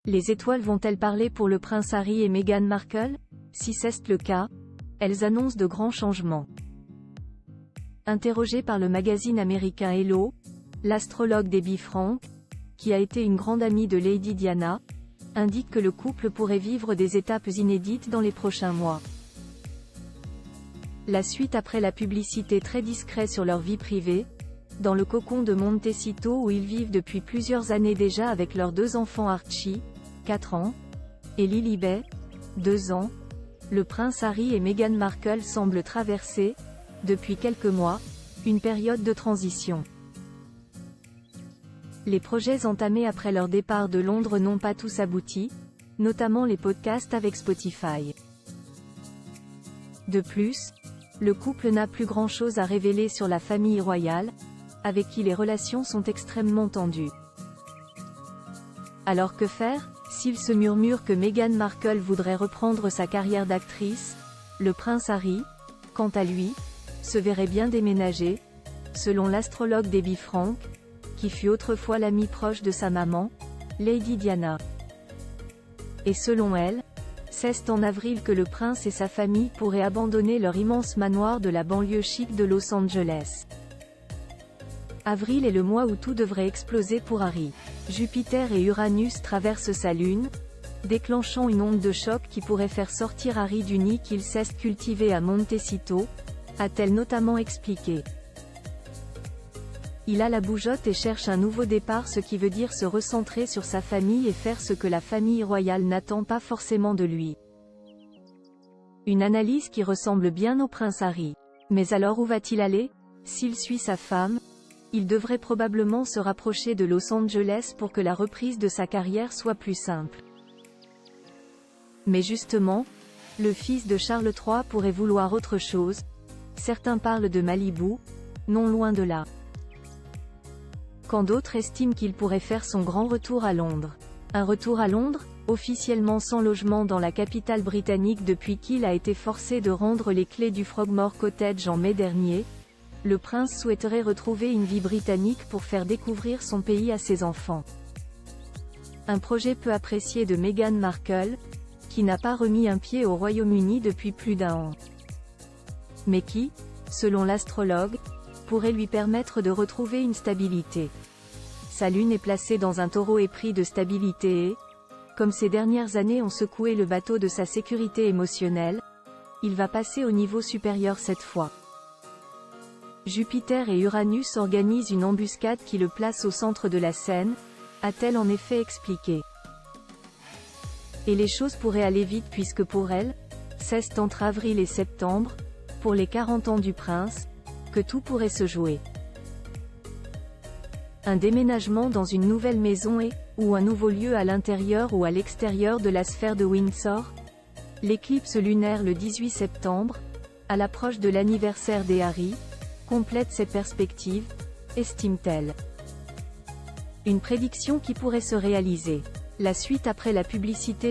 Les étoiles vont-elles parler pour le prince Harry et Meghan Markle? Si c'est le cas, elles annoncent de grands changements. Interrogée par le magazine américain Hello, l'astrologue Debbie Frank, qui a été une grande amie de Lady Diana, indique que le couple pourrait vivre des étapes inédites dans les prochains mois. La suite après la publicité très discrète sur leur vie privée, dans le cocon de Montecito où ils vivent depuis plusieurs années déjà avec leurs deux enfants Archie, 4 ans, et Lilibet, 2 ans, le prince Harry et Meghan Markle semblent traverser, depuis quelques mois, une période de transition. Les projets entamés après leur départ de Londres n'ont pas tous abouti, notamment les podcasts avec Spotify. De plus, le couple n'a plus grand-chose à révéler sur la famille royale, avec qui les relations sont extrêmement tendues. Alors que faire? S'il se murmure que Meghan Markle voudrait reprendre sa carrière d'actrice, le prince Harry, quant à lui, se verrait bien déménager, selon l'astrologue Debbie Frank, qui fut autrefois l'amie proche de sa maman, Lady Diana. Et selon elle, c'est en avril que le prince et sa famille pourraient abandonner leur immense manoir de la banlieue chic de Los Angeles. Avril est le mois où tout devrait exploser pour Harry. Jupiter et Uranus traversent sa lune, déclenchant une onde de choc qui pourrait faire sortir Harry du nid qu'il cesse cultiver à Montecito, a-t-elle notamment expliqué. Il a la bougeotte et cherche un nouveau départ, ce qui veut dire se recentrer sur sa famille et faire ce que la famille royale n'attend pas forcément de lui. Une analyse qui ressemble bien au prince Harry. Mais alors où va-t-il aller? S'il suit sa femme, il devrait probablement se rapprocher de Los Angeles pour que la reprise de sa carrière soit plus simple. Mais justement, le fils de Charles III pourrait vouloir autre chose. Certains parlent de Malibu, non loin de là. Quand d'autres estiment qu'il pourrait faire son grand retour à Londres. Un retour à Londres, officiellement sans logement dans la capitale britannique depuis qu'il a été forcé de rendre les clés du Frogmore Cottage en mai dernier, le prince souhaiterait retrouver une vie britannique pour faire découvrir son pays à ses enfants. Un projet peu apprécié de Meghan Markle, qui n'a pas remis un pied au Royaume-Uni depuis plus d'1 an. Mais qui, selon l'astrologue, pourrait lui permettre de retrouver une stabilité. Sa lune est placée dans un taureau épris de stabilité et, comme ces dernières années ont secoué le bateau de sa sécurité émotionnelle, il va passer au niveau supérieur cette fois. Jupiter et Uranus organisent une embuscade qui le place au centre de la scène, a-t-elle en effet expliqué. Et les choses pourraient aller vite puisque pour elle, c'est entre avril et septembre, pour les 40 ans du prince, que tout pourrait se jouer. Un déménagement dans une nouvelle maison ou un nouveau lieu à l'intérieur ou à l'extérieur de la sphère de Windsor. L'éclipse lunaire le 18 septembre, à l'approche de l'anniversaire des Harry, complète ces perspectives, estime-t-elle. Une prédiction qui pourrait se réaliser. La suite après la publicité.